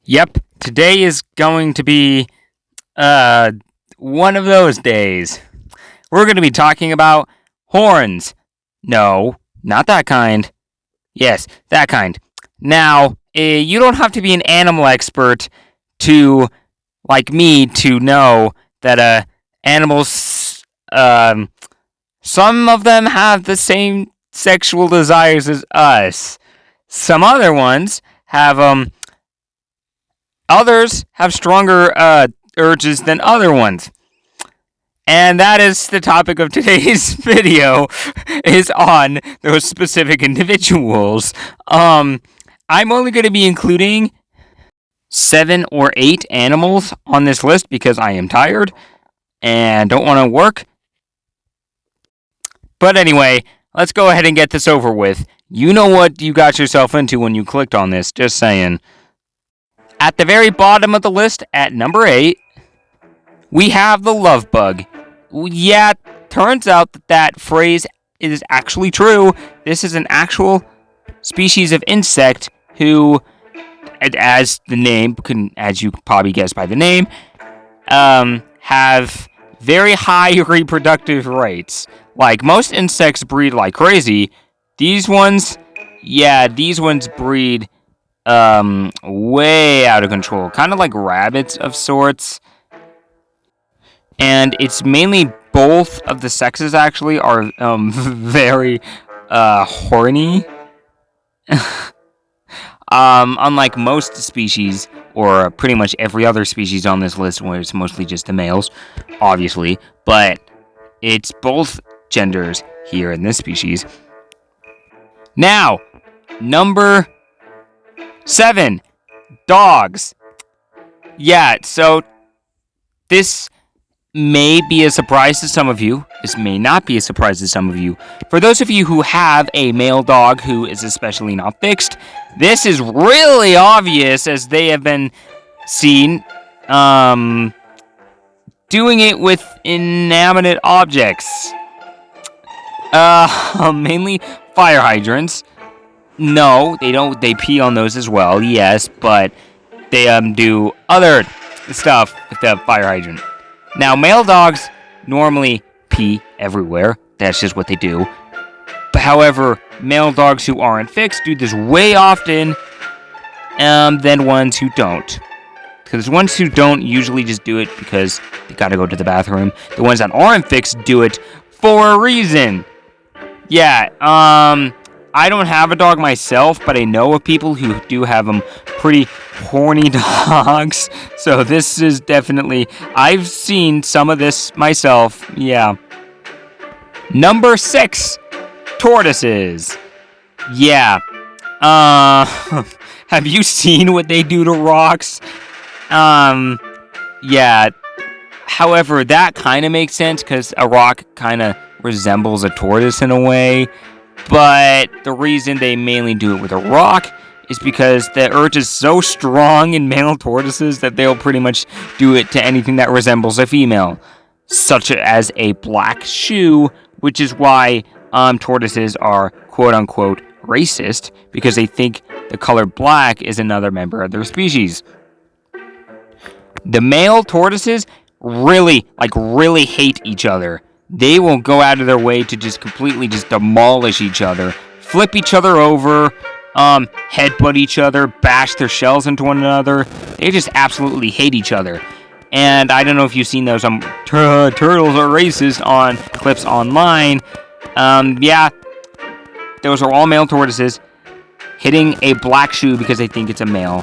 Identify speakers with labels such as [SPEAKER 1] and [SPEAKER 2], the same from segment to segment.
[SPEAKER 1] Yep, today is going to be one of those days. We're going to be talking about horns. No, not that kind. Yes, that kind. Now, you don't have to be an animal expert to, like me, to know that animals, some of them have the same sexual desires as us. Some other ones have Others have stronger urges than other ones. And that is the topic of today's video, is on those specific individuals. I'm only going to be including 7 or 8 animals on this list because I am tired and don't want to work. But anyway, let's go ahead and get this over with. You know what you got yourself into when you clicked on this, just saying. At the very bottom of the list, at number 8, we have the love bug. Yeah, turns out that phrase is actually true. This is an actual species of insect who, as you probably guessed by the name, have very high reproductive rates. Like, most insects breed like crazy. These ones breed way out of control, kind of like rabbits of sorts. And it's mainly both of the sexes actually are very horny. Unlike most species, or pretty much every other species on this list, where it's mostly just the males, obviously, but it's both genders here in this species. Now, number 7, dogs. Yeah, so this may be a surprise to some of you. This may not be a surprise to some of you. For those of you who have a male dog who is especially not fixed, this is really obvious, as they have been seen doing it with inanimate objects. Mainly fire hydrants. No, they don't. They pee on those as well, yes, but they do other stuff with the fire hydrant. Now, male dogs normally pee everywhere. That's just what they do. But however, male dogs who aren't fixed do this way often than ones who don't. Because ones who don't usually just do it because they gotta go to the bathroom. The ones that aren't fixed do it for a reason. Yeah, I don't have a dog myself, but I know of people who do have pretty horny dogs. So this is definitely, I've seen some of this myself. Yeah. Number 6, tortoises. Yeah. Have you seen what they do to rocks? Yeah. However, that kind of makes sense because a rock kind of resembles a tortoise in a way. But the reason they mainly do it with a rock is because the urge is so strong in male tortoises that they'll pretty much do it to anything that resembles a female, such as a black shoe, which is why tortoises are quote-unquote racist, because they think the color black is another member of their species. The male tortoises really hate each other. They will go out of their way to just completely demolish each other, flip each other over, headbutt each other, bash their shells into one another. They just absolutely hate each other. And I don't know if you've seen those turtles are racist on clips online. Yeah, those are all male tortoises hitting a black shoe because they think it's a male.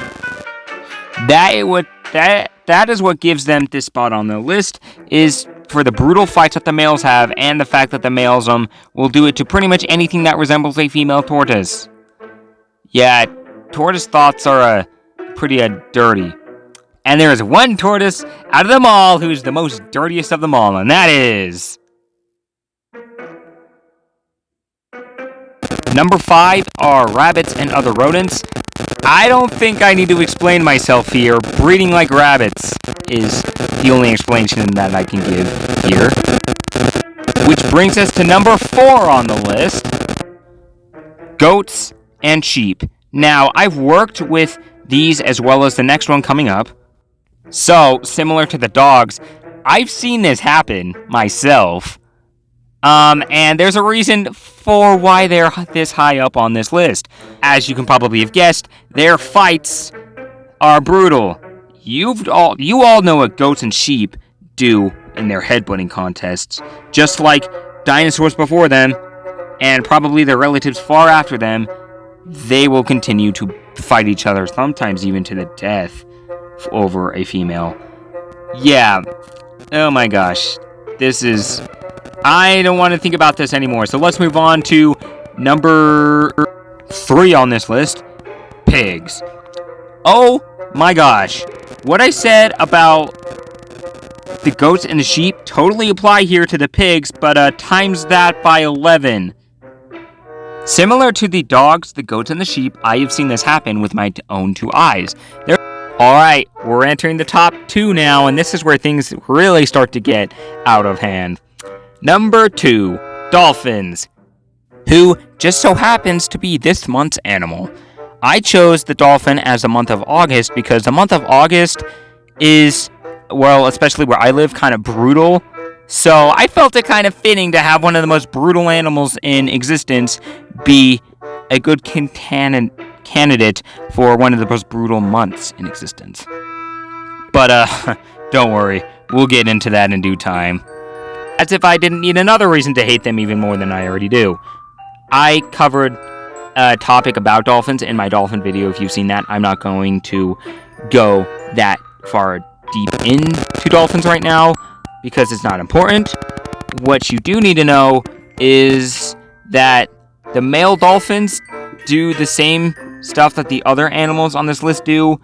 [SPEAKER 1] That is what gives them this spot on the list, is for the brutal fights that the males have, and the fact that the males will do it to pretty much anything that resembles a female tortoise. Yeah, tortoise thoughts are pretty dirty. And there is one tortoise out of them all who's the most dirtiest of them all, and that is number 5 are rabbits and other rodents. I don't think I need to explain myself here. Breeding like rabbits is the only explanation that I can give here. Which brings us to number 4 on the list. Goats and sheep. Now, I've worked with these as well as the next one coming up. So, similar to the dogs, I've seen this happen myself. And there's a reason for why they're this high up on this list. As you can probably have guessed, their fights are brutal. You all know what goats and sheep do in their headbutting contests, just like dinosaurs before them, and probably their relatives far after them. They will continue to fight each other, sometimes even to the death, over a female. Yeah. Oh my gosh. I don't want to think about this anymore. So let's move on to number 3 on this list. Pigs. Oh my gosh. What I said about the goats and the sheep totally apply here to the pigs, but times that by 11. Similar to the dogs, the goats, and the sheep, I have seen this happen with my own 2 eyes. Alright, we're entering the top 2 now, and this is where things really start to get out of hand. Number 2, dolphins, who just so happens to be this month's animal. I chose the dolphin as the month of August because the month of August is, well, especially where I live, kind of brutal. So I felt it kind of fitting to have one of the most brutal animals in existence be a good candidate for one of the most brutal months in existence. But, don't worry, we'll get into that in due time. As if I didn't need another reason to hate them even more than I already do. I covered a topic about dolphins in my dolphin video. If you've seen that, I'm not going to go that far deep into dolphins right now because it's not important. What you do need to know is that the male dolphins do the same stuff that the other animals on this list do,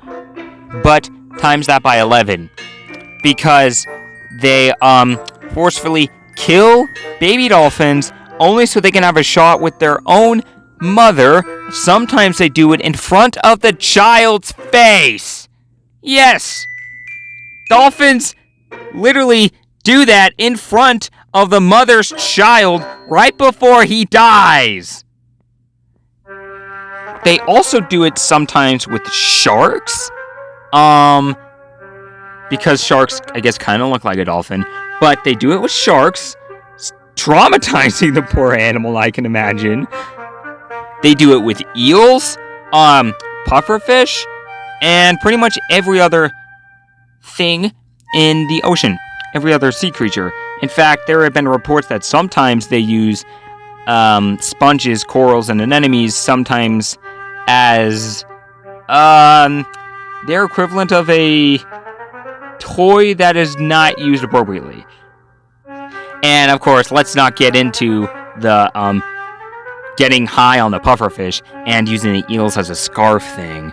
[SPEAKER 1] but times that by 11. Because they forcefully kill baby dolphins only so they can have a shot with their own mother. Sometimes they do it in front of the child's face. Yes! Dolphins literally do that in front of the mother's child right before he dies. They also do it sometimes with sharks. Because sharks, I guess, kind of look like a dolphin. But they do it with sharks. Traumatizing the poor animal, I can imagine. They do it with eels, pufferfish, and pretty much every other thing in the ocean. Every other sea creature. In fact, there have been reports that sometimes they use sponges, corals, and anemones sometimes as their equivalent of a toy that is not used appropriately. And of course, let's not get into the getting high on the pufferfish and using the eels as a scarf thing.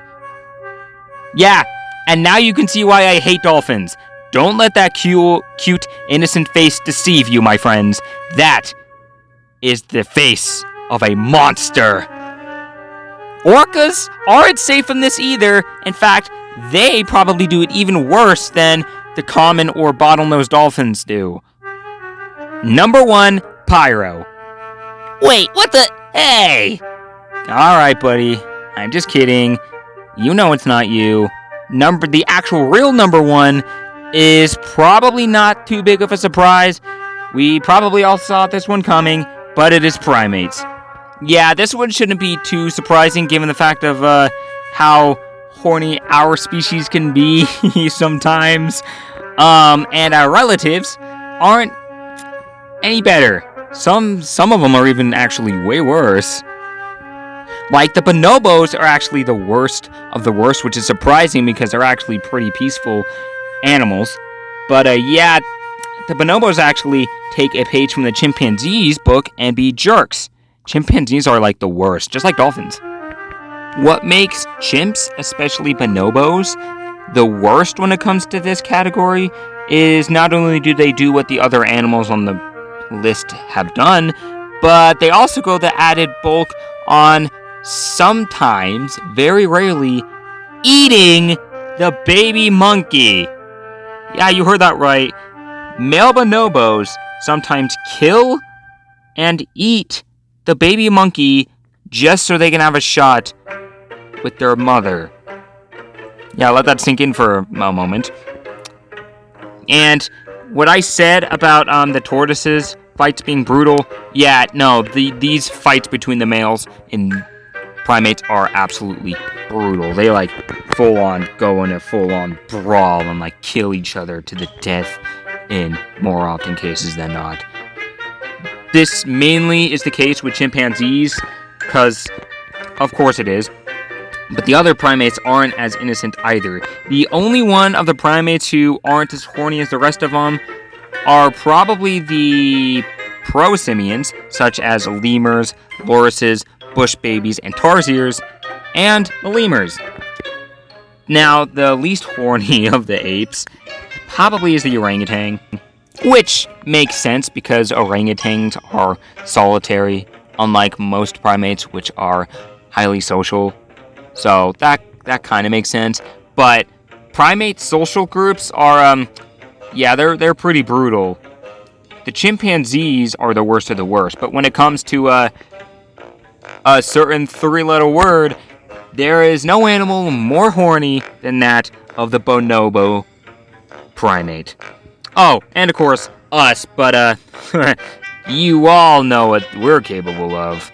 [SPEAKER 1] Yeah, and now you can see why I hate dolphins. Don't let that cute, innocent face deceive you, my friends. That is the face of a monster. Orcas aren't safe from this either. In fact, they probably do it even worse than the common or bottlenose dolphins do. Number 1, Pyro. Wait, what the? Hey! Alright, buddy. I'm just kidding. You know it's not you. The actual real number 1 is probably not too big of a surprise. We probably all saw this one coming, but it is primates. Yeah, this one shouldn't be too surprising given the fact of how horny our species can be sometimes. And our relatives aren't any better. Some of them are even actually way worse. Like, the bonobos are actually the worst of the worst, which is surprising because they're actually pretty peaceful animals. But, yeah, the bonobos actually take a page from the chimpanzees book and be jerks. Chimpanzees are like the worst, just like dolphins. What makes chimps, especially bonobos, the worst when it comes to this category is not only do they do what the other animals on the list have done, but they also go the added bulk on sometimes, very rarely, eating the baby monkey. Yeah, you heard that right. Male bonobos sometimes kill and eat the baby monkey just so they can have a shot with their mother. Yeah, let that sink in for a moment. And what I said about the tortoises fights being brutal, yeah, no, these fights between the males in primates are absolutely brutal. They like full on go in a full on brawl and like kill each other to the death in more often cases than not. This mainly is the case with chimpanzees, because of course it is. But the other primates aren't as innocent either. The only one of the primates who aren't as horny as the rest of them are probably the prosimians, such as lemurs, lorises, bush babies, and tarsiers, and the lemurs. Now, the least horny of the apes probably is the orangutan, which makes sense because orangutans are solitary, unlike most primates, which are highly social. So that kind of makes sense. But primate social groups are, they're pretty brutal. The chimpanzees are the worst of the worst. But when it comes to a certain three-letter word, there is no animal more horny than that of the bonobo primate. Oh, and of course, us. But you all know what we're capable of.